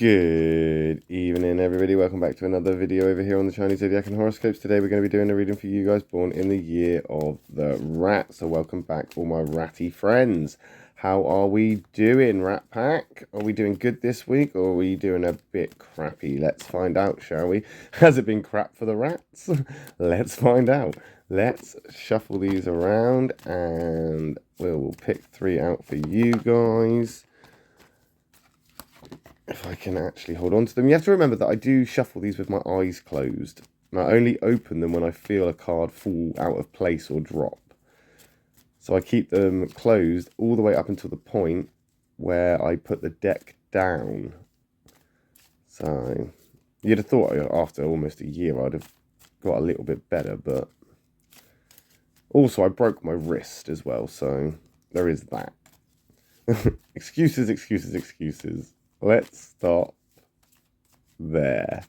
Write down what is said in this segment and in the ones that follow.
Good evening, everybody. Welcome back to another video over here on the Chinese Zodiac and Horoscopes. Today we're going to be doing a reading for you guys born in the year of the rat. So welcome back, all my ratty friends. How are we doing, Rat Pack? Are we doing good this week, or are we doing a bit crappy? Let's find out, shall we? Has it been crap for the rats? Let's find out. Let's shuffle these around, and we'll pick three out for you guys. If I can actually hold on to them. You have to remember that I do shuffle these with my eyes closed. And I only open them when I feel a card fall out of place or drop. So I keep them closed all the way up until the point where I put the deck down. So you'd have thought after almost a year I'd have got a little bit better, but also I broke my wrist as well, so there is that. Excuses, excuses, excuses. Let's stop there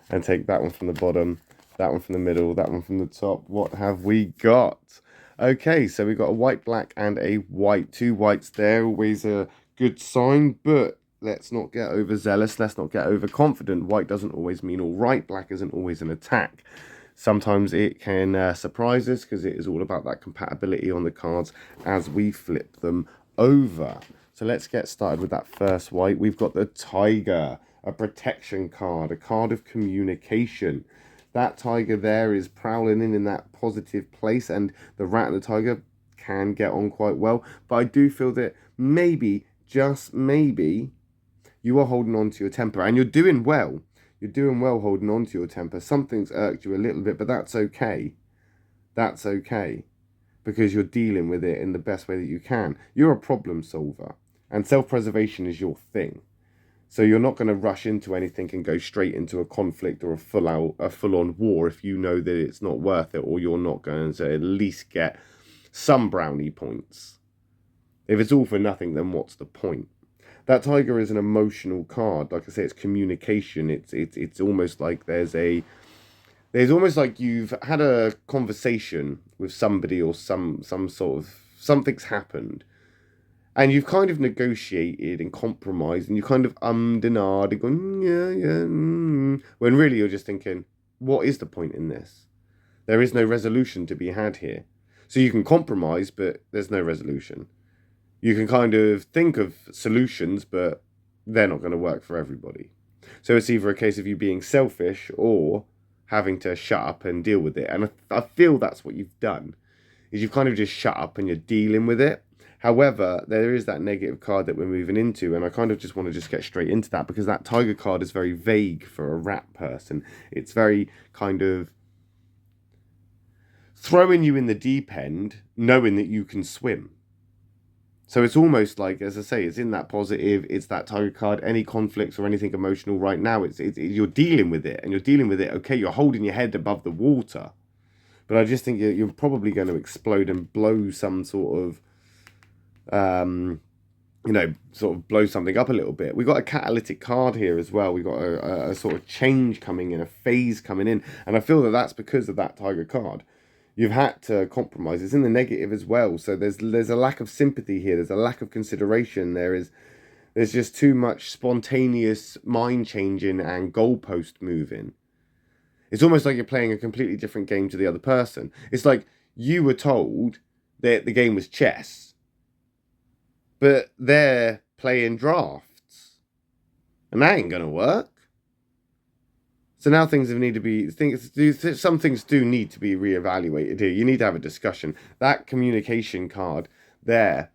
and take that one from the bottom, that one from the middle, that one from the top. What have we got? Okay, so we've got a white, black, and a white. Two whites there, always a good sign, but let's not get overzealous. Let's not get overconfident. White doesn't always mean all right. Black isn't always an attack. Sometimes it can surprise us because it is all about that compatibility on the cards as we flip them over. So let's get started with that first white. We've got the Tiger, a protection card, a card of communication. That tiger there is prowling in that positive place, and the rat and the tiger can get on quite well. But I do feel that maybe, just maybe, you are holding on to your temper, and you're doing well. You're doing well holding on to your temper. Something's irked you a little bit, but that's okay. That's okay, because you're dealing with it in the best way that you can. You're a problem solver. And self-preservation is your thing. So you're not going to rush into anything and go straight into a conflict or a full-on war if you know that it's not worth it, or you're not going to at least get some brownie points. If it's all for nothing, then what's the point? That tiger is an emotional card. Like I say, it's communication. It's almost like there's almost like you've had a conversation with somebody, or some sort of something's happened. And you've kind of negotiated and compromised, and you kind of and ahed and gone, yeah, when really you're just thinking, what is the point in this? There is no resolution to be had here. So you can compromise, but there's no resolution. You can kind of think of solutions, but they're not going to work for everybody. So it's either a case of you being selfish or having to shut up and deal with it. And I feel that's what you've done, is you've kind of just shut up and you're dealing with it. However, there is that negative card that we're moving into, and I kind of just want to just get straight into that, because that tiger card is very vague for a rat person. It's very kind of throwing you in the deep end, knowing that you can swim. So it's almost like, as I say, it's in that positive, it's that tiger card. Any conflicts or anything emotional right now, you're dealing with it, and you're dealing with it, okay, you're holding your head above the water. But I just think you're probably going to explode and blow some sort of sort of blow something up a little bit. We've got a catalytic card here as well. We've got a sort of change coming in, a phase coming in, and I feel that that's because of that tiger card. You've had to compromise. It's in the negative as well, so there's a lack of sympathy here. There's a lack of consideration. There's just too much spontaneous mind changing and goalpost moving. It's almost like you're playing a completely different game to the other person. It's like you were told that the game was chess, but they're playing drafts, and that ain't gonna work. So now some things do need to be reevaluated here. You need to have a discussion. That communication card there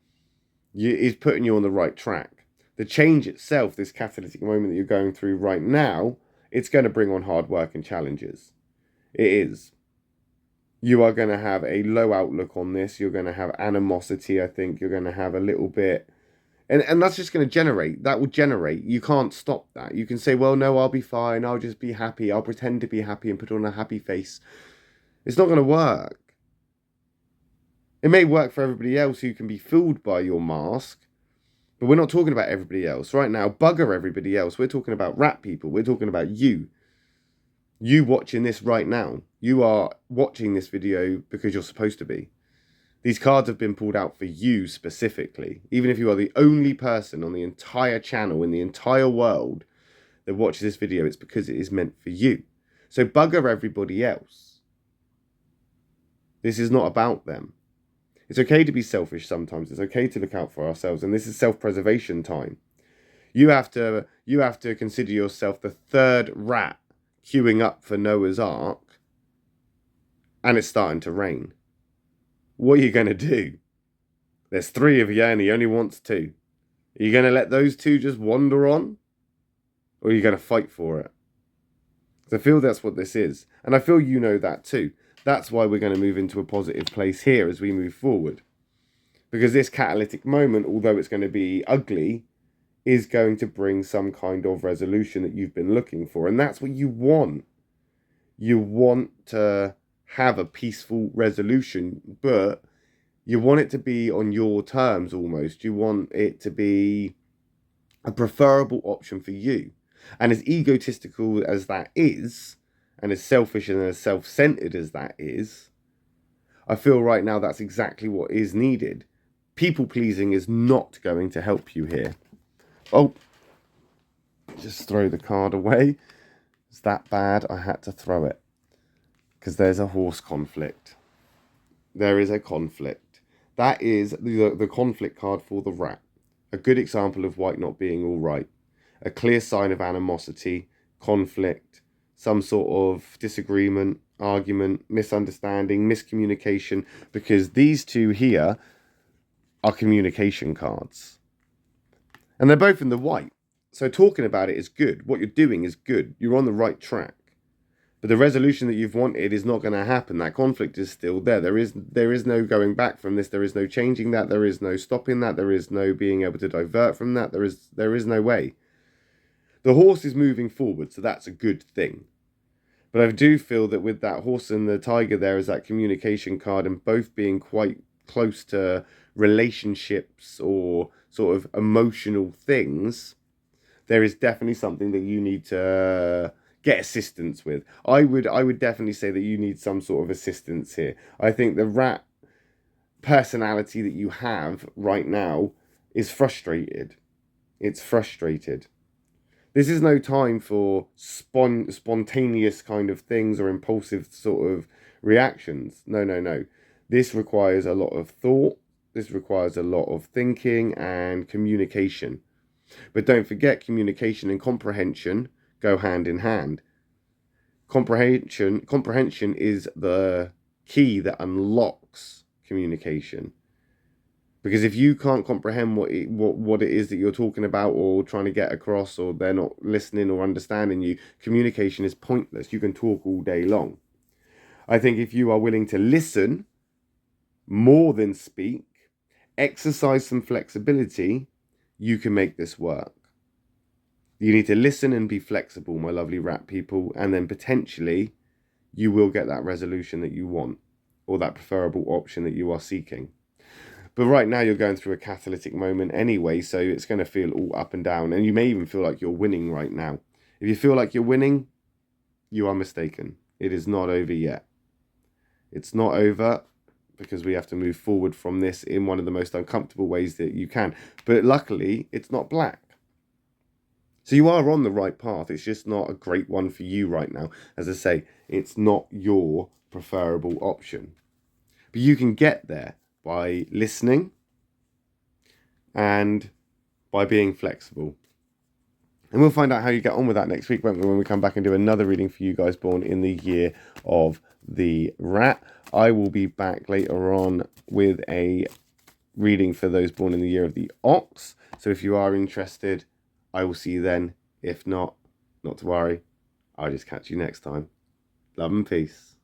is putting you on the right track. The change itself, this catalytic moment that you're going through right now, it's going to bring on hard work and challenges. It is. You are going to have a low outlook on this. You're going to have animosity, I think. You're going to have a little bit. And that's just going to generate. That will generate. You can't stop that. You can say, well, no, I'll be fine. I'll just be happy. I'll pretend to be happy and put on a happy face. It's not going to work. It may work for everybody else who can be fooled by your mask, but we're not talking about everybody else. Right now, bugger everybody else. We're talking about rat people. We're talking about you. You watching this right now. You are watching this video because you're supposed to be. These cards have been pulled out for you specifically. Even if you are the only person on the entire channel in the entire world that watches this video, it's because it is meant for you. So bugger everybody else. This is not about them. It's okay to be selfish sometimes. It's okay to look out for ourselves. And this is self-preservation time. You have to consider yourself the third rat queuing up for Noah's Ark. And it's starting to rain. What are you going to do? There's 3 of you and he only wants 2. Are you going to let those 2 just wander on? Or are you going to fight for it? So I feel that's what this is. And I feel you know that too. That's why we're going to move into a positive place here as we move forward. Because this catalytic moment, although it's going to be ugly, is going to bring some kind of resolution that you've been looking for. And that's what you want. You want to have a peaceful resolution, but you want it to be on your terms almost. You want it to be a preferable option for you. And as egotistical as that is, and as selfish and as self-centered as that is, I feel right now that's exactly what is needed. People-pleasing is not going to help you here. Oh, just throw the card away. It's that bad, I had to throw it. Because there's a horse conflict. There is a conflict. That is the conflict card for the rat. A good example of white not being all right. A clear sign of animosity, conflict, some sort of disagreement, argument, misunderstanding, miscommunication. Because these 2 here are communication cards. And they're both in the white. So talking about it is good. What you're doing is good. You're on the right track. But the resolution that you've wanted is not going to happen. That conflict is still there. There is no going back from this. There is no changing that. There is no stopping that. There is no being able to divert from that. There is no way. The horse is moving forward, so that's a good thing. But I do feel that with that horse and the tiger there is that communication card, and both being quite close to relationships or sort of emotional things, there is definitely something that you need to get assistance with. I would definitely say that you need some sort of assistance here. I think the rat personality that you have right now is frustrated. It's frustrated. This is no time for spontaneous kind of things or impulsive sort of reactions. No. This requires a lot of thought. This requires a lot of thinking and communication. But don't forget, communication and comprehension go hand in hand. Comprehension is the key that unlocks communication. Because if you can't comprehend what it is that you're talking about or trying to get across, or they're not listening or understanding you, communication is pointless. You can talk all day long. I think if you are willing to listen more than speak, exercise some flexibility, you can make this work. You need to listen and be flexible, my lovely rat people, and then potentially you will get that resolution that you want, or that preferable option that you are seeking. But right now you're going through a catalytic moment anyway, so it's going to feel all up and down, and you may even feel like you're winning right now. If you feel like you're winning, you are mistaken. It is not over yet. It's not over, because we have to move forward from this in one of the most uncomfortable ways that you can. But luckily, it's not black. So you are on the right path. It's just not a great one for you right now. As I say, it's not your preferable option. But you can get there by listening and by being flexible. And we'll find out how you get on with that next week when we come back and do another reading for you guys born in the year of the rat. I will be back later on with a reading for those born in the year of the ox. So if you are interested, I will see you then. If not, not to worry. I'll just catch you next time. Love and peace.